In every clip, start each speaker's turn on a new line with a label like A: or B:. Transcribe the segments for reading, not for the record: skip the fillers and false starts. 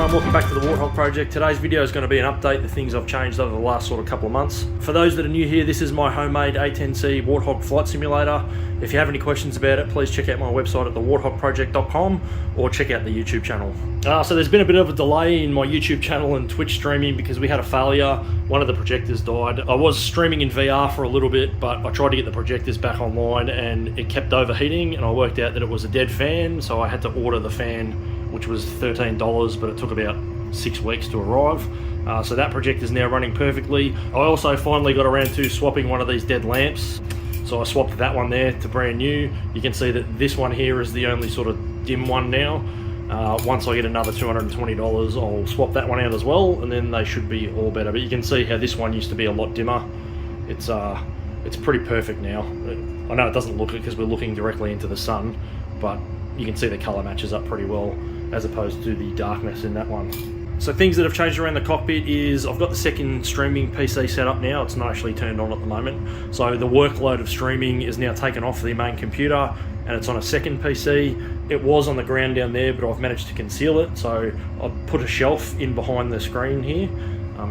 A: everyone, welcome back to the Warthog project. Today's video is going to be an update of things I've changed over the last sort of couple of months. For those that are new here, this is my homemade A10C Warthog flight simulator. If you have any questions about it, please check out my website at thewarthogproject.com or check out the YouTube channel. So there's been a bit of a delay in my YouTube channel and Twitch streaming because we had a failure. One of the projectors died. I was streaming in VR for a little bit, but I tried to get the projectors back online and it kept overheating, and I worked out that it was a dead fan, so I had to order the fan, which was $13, but it took about 6 weeks to arrive. So that projector is now running perfectly. I also finally got around to swapping one of these dead lamps. So I swapped that one there to brand new. You can see that this one here is the only sort of dim one now. Once I get another $220, I'll swap that one out as well, and then they should be all better. But you can see how this one used to be a lot dimmer. It's pretty perfect now. I know it doesn't look it because we're looking directly into the sun, but you can see the color matches up pretty well as opposed to the darkness in that one. So things that have changed around the cockpit is I've got the second streaming PC set up now. It's not actually turned on at the moment. So the workload of streaming is now taken off the main computer and it's on a second PC. It was on the ground down there, but I've managed to conceal it. So I've put a shelf in behind the screen here.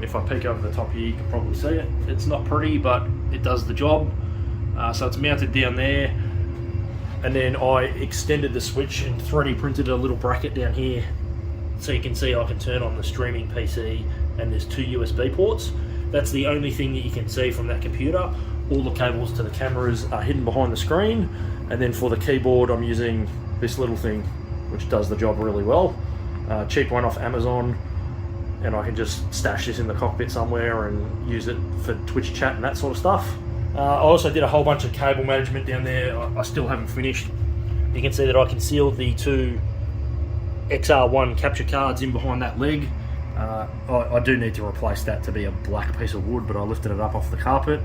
A: If I peek over the top here, you can probably see it. It's not pretty, but it does the job. So it's mounted down there. And then I extended the switch and 3D printed a little bracket down here. So you can see I can turn on the streaming PC and there's 2 USB ports. That's the only thing that you can see from that computer. All the cables to the cameras are hidden behind the screen. And then for the keyboard, I'm using this little thing, which does the job really well. Cheap one off Amazon. And I can just stash this in the cockpit somewhere and use it for Twitch chat and that sort of stuff. I also did a whole bunch of cable management down there. I still haven't finished. You can see that I concealed the 2 XR1 capture cards in behind that leg. I do need to replace that to be a black piece of wood, but I lifted it up off the carpet.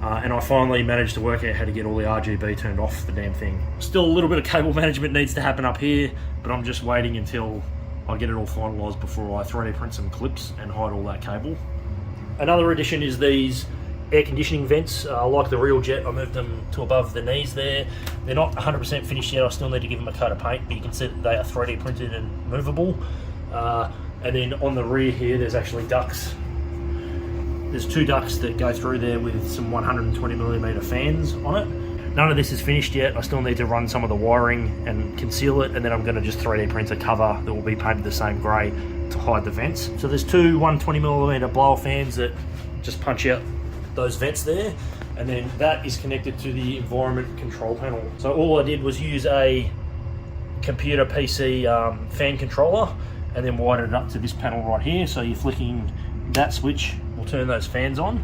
A: And I finally managed to work out how to get all the RGB turned off the damn thing. Still a little bit of cable management needs to happen up here, but I'm just waiting until I get it all finalised before I 3D print some clips and hide all that cable. Another addition is these air conditioning vents. Like the real jet, I moved them to above the knees there. They're not 100% finished yet. I still need to give them a coat of paint, but you can see that they are 3D printed and movable. And then on the rear here, there's actually ducts. There's 2 ducts that go through there with some 120mm fans on it. None of this is finished yet. I still need to run some of the wiring and conceal it, and then I'm going to just 3D print a cover that will be painted the same grey to hide the vents. So there's 2 120mm blower fans that just punch out those vents there, and then that is connected to the environment control panel. So all I did was use a computer PC fan controller and then wired it up to this panel right here. So you're flicking that switch will turn those fans on,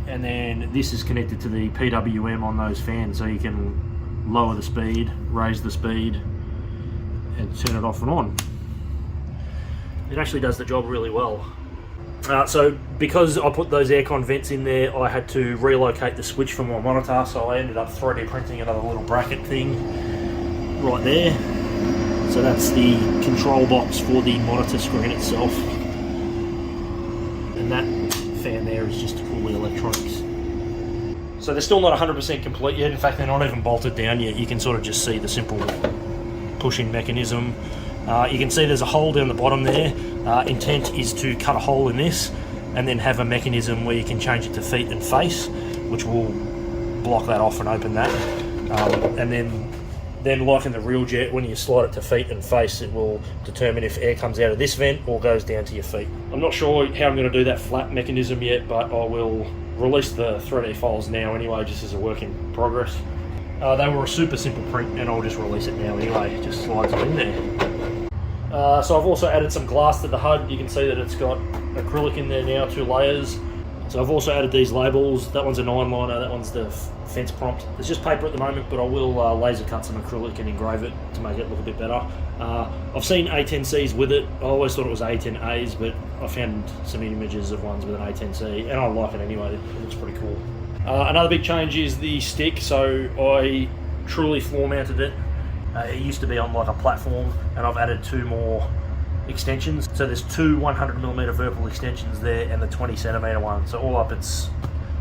A: and then this is connected to the PWM on those fans, so you can lower the speed, raise the speed and turn it off and on. It actually does the job really well. So because I put those aircon vents in there, I had to relocate the switch from my monitor, so I ended up 3D printing another little bracket thing right there. So that's the control box for the monitor screen itself. And that fan there is just to cool the electronics. So they're still not 100% complete yet. In fact, they're not even bolted down yet. You can sort of just see the simple pushing mechanism. You can see there's a hole down the bottom there. Intent is to cut a hole in this and then have a mechanism where you can change it to feet and face, which will block that off and open that. And then like in the real jet, when you slide it to feet and face, it will determine if air comes out of this vent or goes down to your feet. I'm not sure how I'm going to do that flap mechanism yet, but I will release the 3D files now anyway, just as a work in progress. They were a super simple print, and I'll just release it now anyway. It just slides them in there. So I've also added some glass to the HUD. You can see that it's got acrylic in there now, 2 layers. So I've also added these labels. That one's a 9-liner, that one's the fence prompt. It's just paper at the moment, but I will laser cut some acrylic and engrave it to make it look a bit better. I've seen A10Cs with it. I always thought it was A10As, but I found some images of ones with an A10C, and I like it anyway. It looks pretty cool. Another big change is the stick. So I truly floor mounted it. It used to be on like a platform, and I've added 2 more extensions. So there's 2 100mm VIRPIL extensions there and the 20cm one. So all up it's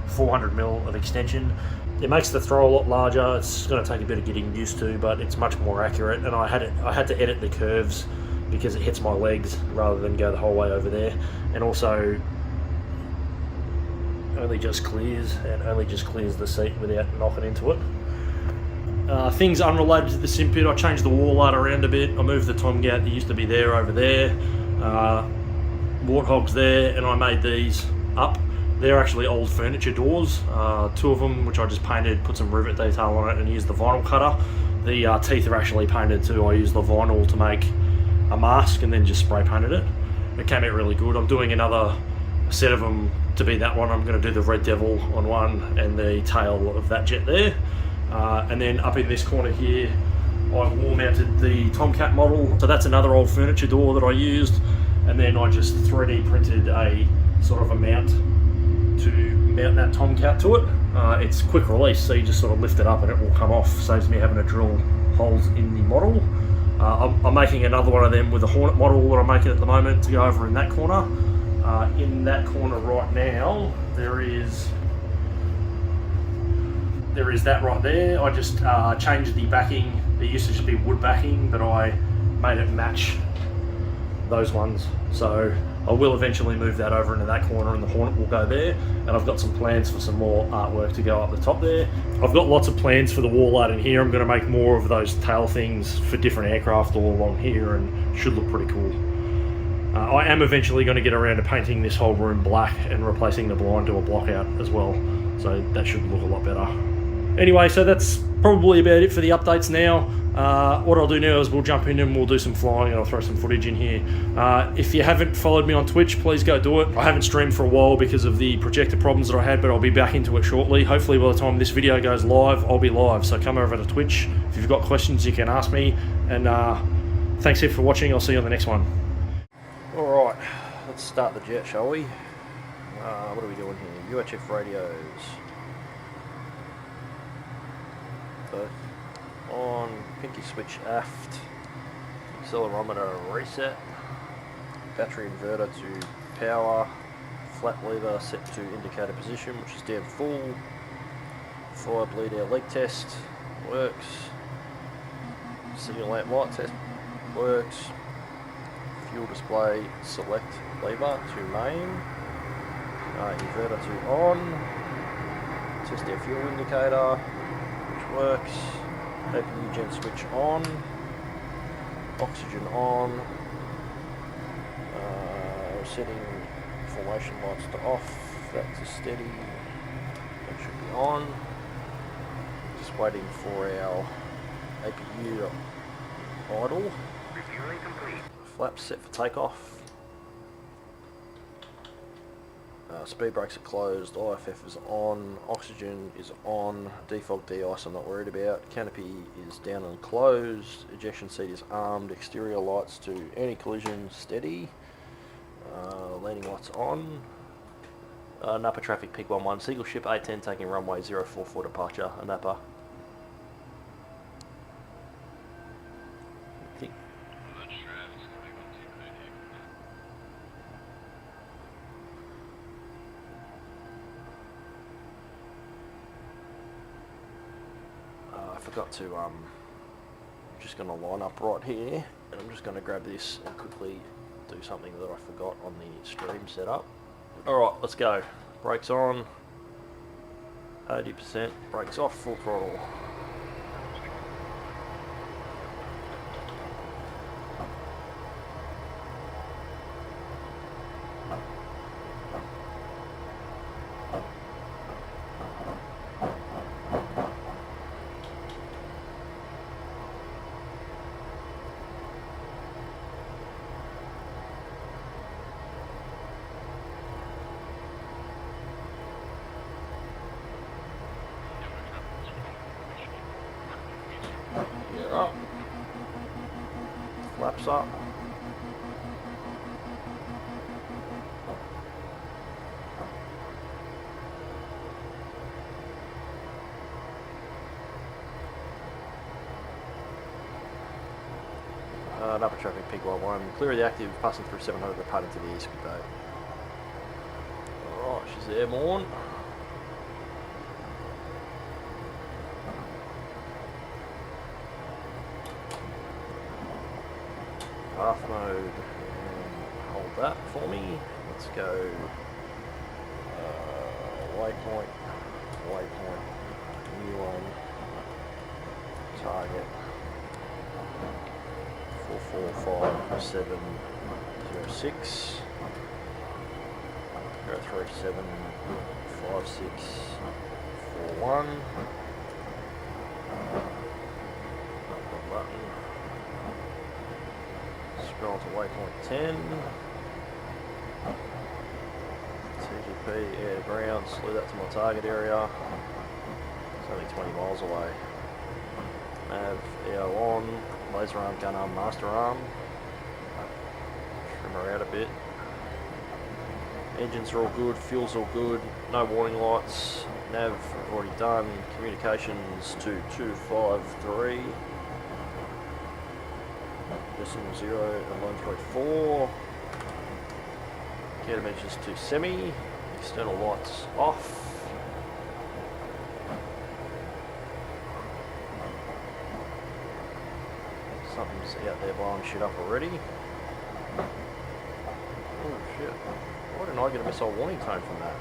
A: 400mm of extension. It makes the throw a lot larger. It's going to take a bit of getting used to, but it's much more accurate. And I had to edit the curves because it hits my legs rather than go the whole way over there. And also only just clears the seat without knocking into it. Things unrelated to the sim pit, I changed the wall art around a bit. I moved the Tomcat that used to be there over there. Warthog's there, and I made these up. They're actually old furniture doors, 2 of them, which I just painted, put some rivet detail on it, and used the vinyl cutter. The teeth are actually painted too. I used the vinyl to make a mask and then just spray painted it. It came out really good. I'm doing another set of them to be that one. I'm going to do the Red Devil on one and the tail of that jet there. And then up in this corner here, I wall mounted the Tomcat model. So that's another old furniture door that I used. And then I just 3D printed a sort of a mount to mount that Tomcat to it. It's quick release, so you just sort of lift it up and it will come off. Saves me having to drill holes in the model. I'm making another one of them with a Hornet model that I'm making at the moment to go over in that corner. In that corner right now, there is that right there. I just changed the backing. There used to just be wood backing, but I made it match those ones. So I will eventually move that over into that corner and the Hornet will go there. And I've got some plans for some more artwork to go up the top there. I've got lots of plans for the wall art in here. I'm going to make more of those tail things for different aircraft all along here, and should look pretty cool. I am eventually going to get around to painting this whole room black and replacing the blind to a block out as well. So that should look a lot better. Anyway, so that's probably about it for the updates now. What I'll do now is we'll jump in and we'll do some flying, and I'll throw some footage in here. If you haven't followed me on Twitch, please go do it. I haven't streamed for a while because of the projector problems that I had, but I'll be back into it shortly. Hopefully by the time this video goes live, I'll be live. So come over to Twitch. If you've got questions, you can ask me. And thanks here for watching. I'll see you on the next one. Alright, let's start the jet, shall we? What are we doing here? UHF radios. Both on, pinky switch aft, accelerometer reset, battery inverter to power, flap lever set to indicator position, which is down full, fire bleed air leak test, works, signal lamp light test, works, fuel display select lever to main, inverter to on, test air fuel indicator, which works, APU gen switch on, oxygen on, setting formation lights to off, that to steady, that should be on, just waiting for our APU to idle. Refueling complete. Flaps set for takeoff. Speed brakes are closed, IFF is on, oxygen is on, defog de-ice I'm not worried about, canopy is down and closed, ejection seat is armed, exterior lights to anti-collision steady, landing lights on, Napa traffic peak 11, Seagull ship A10 taking runway 044 departure, Napa. I forgot to, just going to line up right here, and I'm just going to grab this and quickly do something that I forgot on the stream setup. Alright, let's go. Brakes on, 80%, brakes off, full throttle. Up. Flaps up. Napa traffic peak 11, clear of the active, passing through 700, departing to the east, good day. Alright, she's airborne. path mode and hold that for me. Let's go waypoint, waypoint, new one, target 445706, 0375641. Button. Scroll to waypoint 10. TGP, air to ground, slew that to my target area. It's only 20 miles away. Nav, EO on, laser arm, gun arm, master arm. Trim her out a bit. Engines are all good, fuel's all good, no warning lights. Nav I've already done. Communications to 253. Decimal 0 and 134. Countermeasures to semi. External lights off. Something's out there blowing shit up already. Oh shit. Why didn't I get a missile warning tone from that?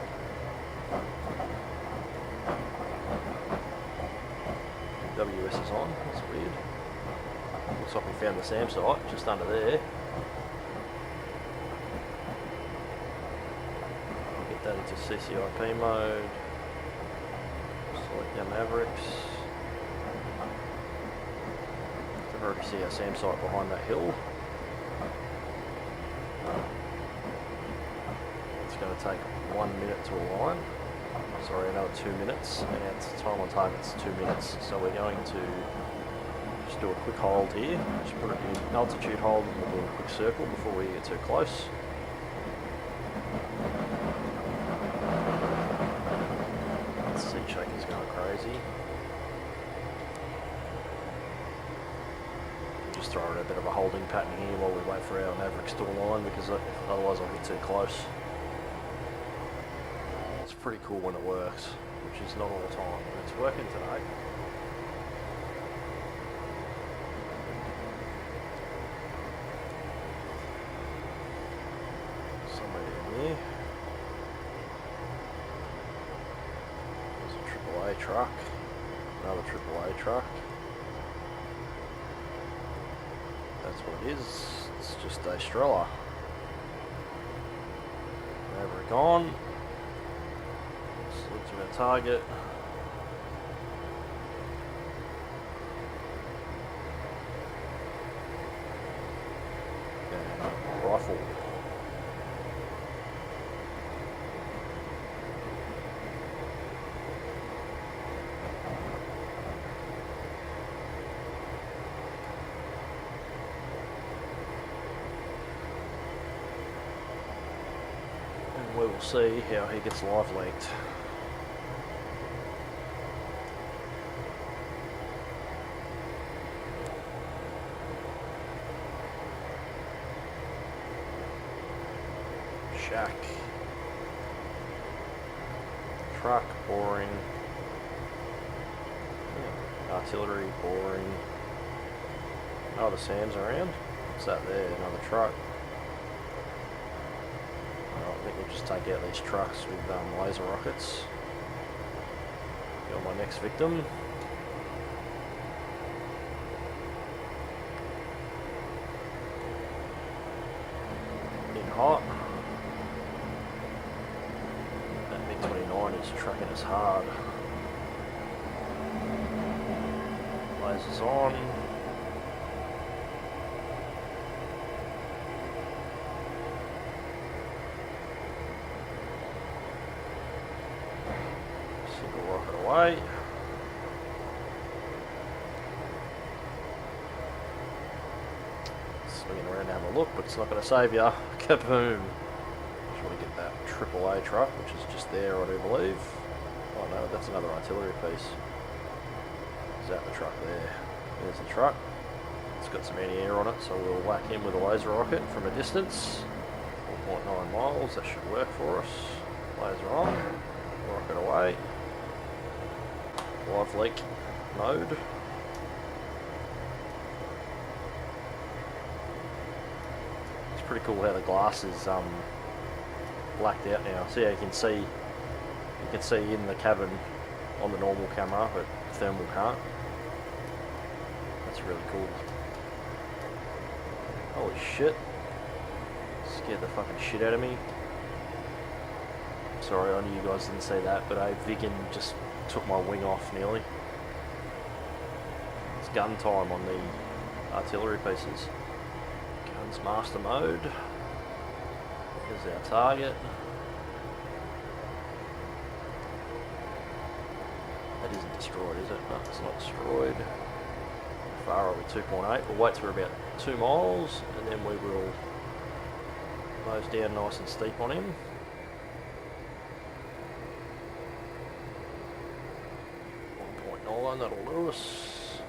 A: WS is on, that's weird. Looks like we found the SAM site just under there. I'll get that into CCIP mode. Select our Mavericks. I can already see our SAM site behind that hill. It's going to take 1 minute to align. Sorry, another 2 minutes, and our time on target's 2 minutes. So we're going to just do a quick hold here. Just put it in altitude hold, and we'll do a quick circle before we get too close. That seat shaker's going crazy. Just throw in a bit of a holding pattern here while we wait for our Mavericks to align, because otherwise I'll get too close. It's pretty cool when it works, which is not all the time, but it's working today. Somewhere down here. There's a AAA truck, another AAA truck. That's what it is, it's just a Strela. Maverick on. Look to our target. And rifle. And we will see how he gets live leaked. Shack. Truck, boring. Yeah. Artillery, boring. No other SAMs around. What's that there? Another truck. Well, I think we'll just take out these trucks with laser rockets. Got my next victim. In hot. Is trucking us hard. Lasers on. Single rocket away. Swinging around to have a look, but it's not going to save ya. Kaboom. Just want to get that AAA truck, which is just there, I do believe. Oh no, that's another artillery piece. Is that the truck there? There's the truck. It's got some anti-air on it, so we'll whack him with a laser rocket from a distance. 4.9 miles, that should work for us. Laser on, rocket away. Live leak mode. pretty cool how the glass is blacked out now. See how you can see in the cabin on the normal camera, but thermal can't. That's really cool. Holy shit. Scared the fucking shit out of me. Sorry, I knew you guys didn't see that, but a Vigan just took my wing off nearly. It's gun time on the artillery pieces. Guns master mode. Here's our target. That isn't destroyed, is it? No, it's not destroyed. How far are we? 2.8. We'll wait till we're about 2 miles, and then we will nose down nice and steep on him. 1.9, that'll do us.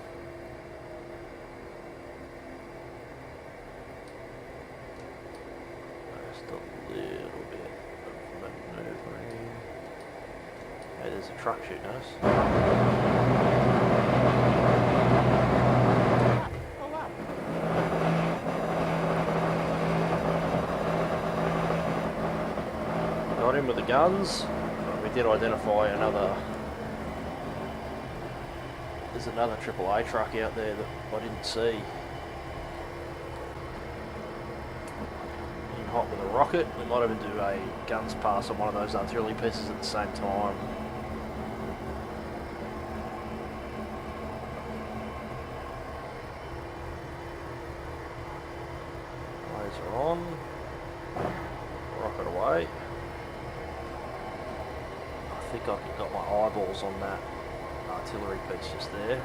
A: Just a little bit of maneuvering. Hey, there's a truck shooting at us. Got him with the guns. We did identify another. There's another AAA truck out there that I didn't see. In hot with a rocket. We might even do a guns pass on one of those artillery pieces at the same time. Laser on. Rocket away. I think I got my eyeballs on that artillery piece just there.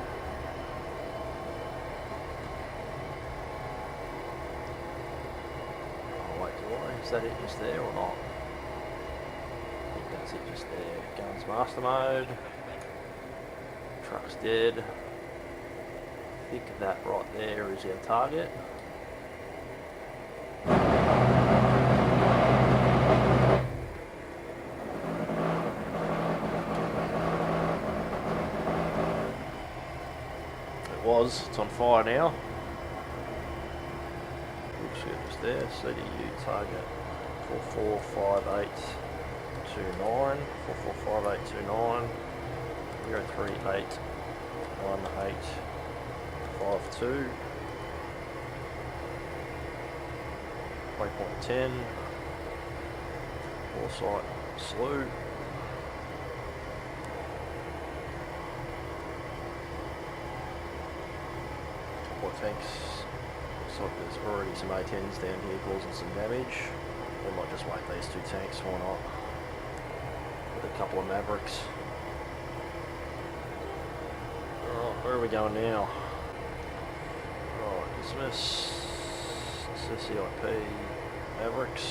A: Oh wait, do I? Is that it just there or not? I think that's it just there. Guns master mode. Truck's dead. I think that right there is our target. It's on fire now. Oops, yeah, just there. CDU target 445829. 445829. 0381852. Waypoint 10. Foresight Slough. Thanks. Looks like there's already some A10s down here causing some damage. We might just wait these 2 tanks, why not? With a couple of Mavericks. Alright, where are we going now? Alright, dismiss. CCIP Mavericks.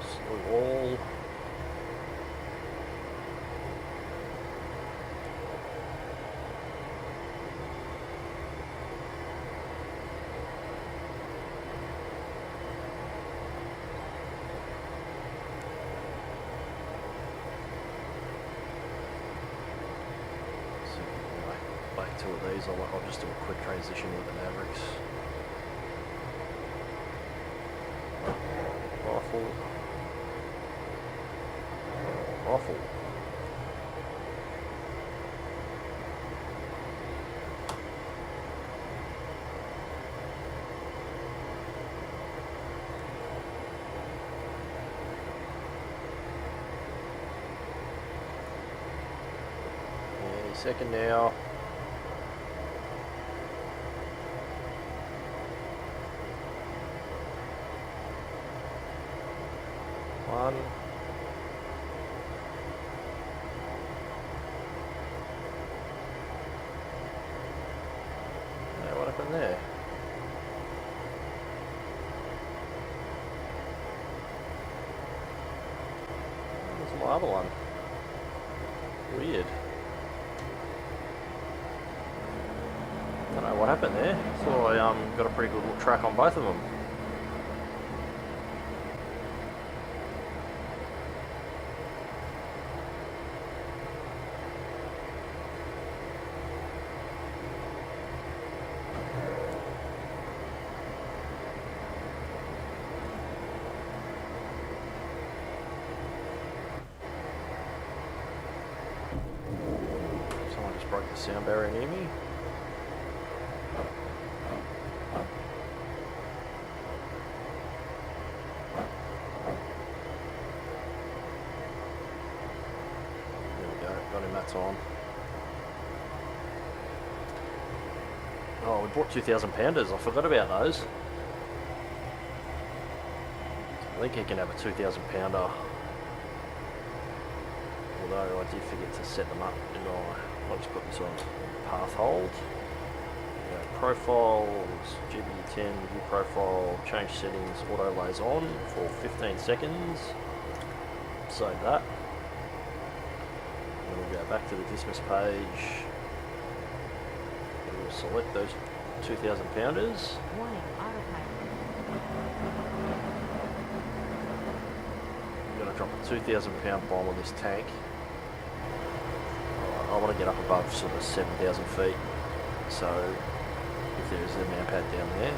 A: Slough wall. Two of these, I'll just do a quick transition with the Mavericks. Rifle. Rifle. Any second now. One. Yeah, what happened there? Where's my other one? Weird. I don't know what happened there. Thought I got a pretty good track on both of them. broke the sound barrier near me. There we go, got him that time. Oh, we bought 2,000 pounders, I forgot about those. I think he can have a 2,000 pounder. Although I did forget to set them up, didn't I? I'll just put this on path hold. Profiles, GBU10, view profile, change settings, auto lays on for 15 seconds. Save that. And we'll go back to the dismiss page. We'll select those 2,000 pounders.
B: Warning, autopilot.
A: I'm going to drop a 2,000 pound bomb on this tank. I want to get up above sort of 7,000 feet. So if there's a man pad down there.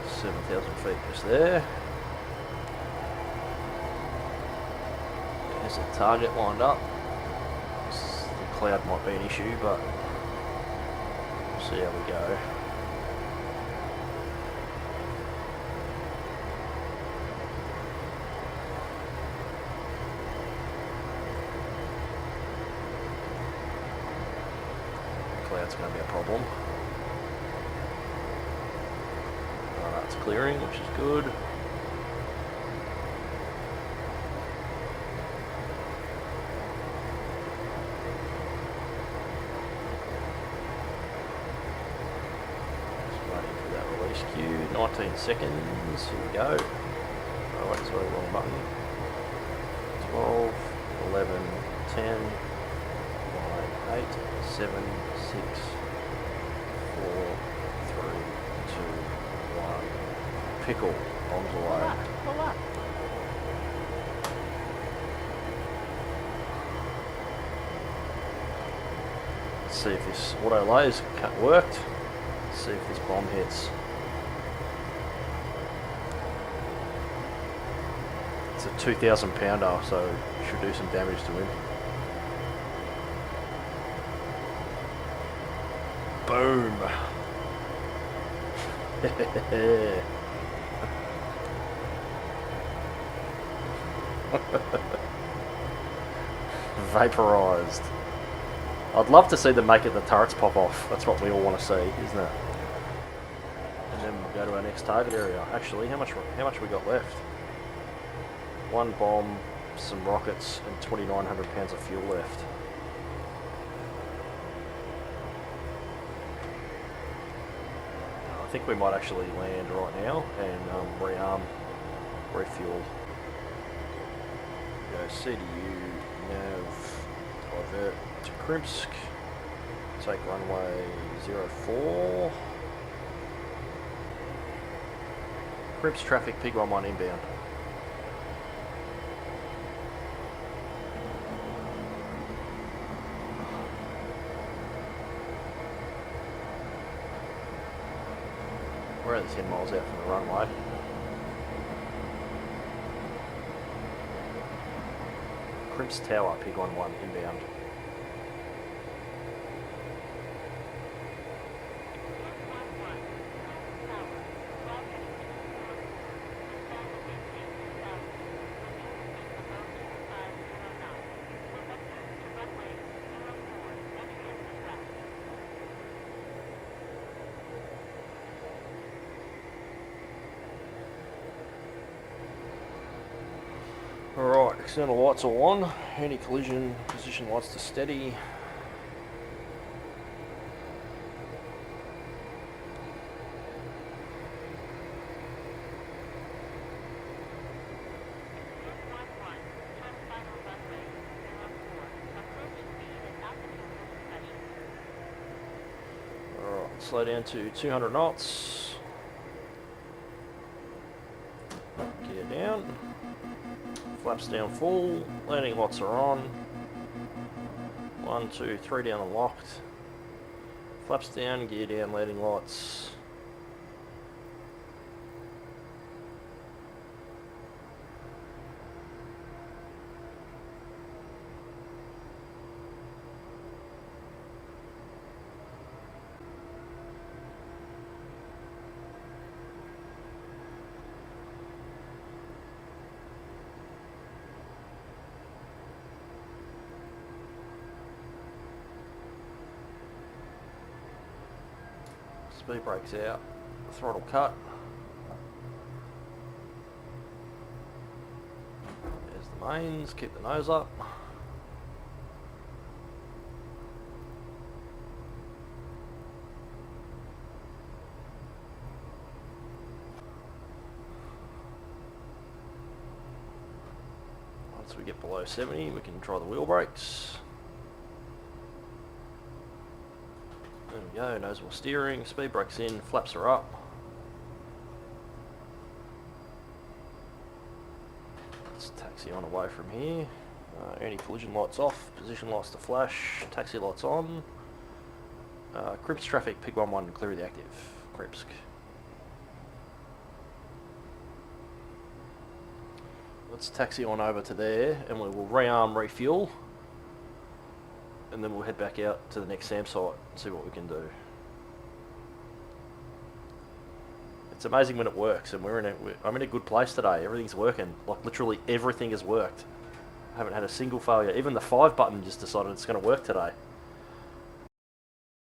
A: $7,000 feet just there. There's a target lined up. The cloud might be an issue, but we'll see how we go. Cloud's going to be a problem. Oh, that's clearing, which is good. Just waiting for that release cue. 19 seconds. Here we go. Oh, wait, sorry, wrong button. 12, 11, 10, 9, 8, 7, 6, 4, 3, 2, 1. Pickle. Bombs away.
B: Pull up.
A: Let's see if this auto lays worked. Let's see if this bomb hits. It's a 2,000 pounder, so should do some damage to him. Boom! Vaporized. I'd love to see them make it the turrets pop off. That's what we all want to see, isn't it? And then we'll go to our next target area. Actually, how much we got left? One bomb, some rockets, and 2,900 pounds of fuel left. I think we might actually land right now and rearm, refuel. Go CDU, nav, divert to Krimsk, take runway 04. Krimsk traffic, Pig 11 inbound. We're at 10 miles out from the runway. Krimsk Tower, Pig 11 inbound. Alright, external lights are on, anti-collision position lights to steady. Alright, slow down to 200 knots. Gear down. Flaps down full, landing lights are on. 1, 2, 3 down and locked. Flaps down, gear down, landing lights. Speed brakes out, throttle cut. There's the mains, keep the nose up. Once we get below 70, we can try the wheel brakes. There we go, nose wheel steering, speed brakes in, flaps are up. Let's taxi on away from here. Anti-collision lights off, position lights to flash, taxi lights on. Crips traffic, pick 1-1, clear the active. Crips. Let's taxi on over to there and we will rearm, refuel. And then we'll head back out to the next SAM site and see what we can do. It's amazing when it works, and I'm in a good place today. Everything's working. Like literally everything has worked. I haven't had a single failure. Even the 5 button just decided it's going to work today.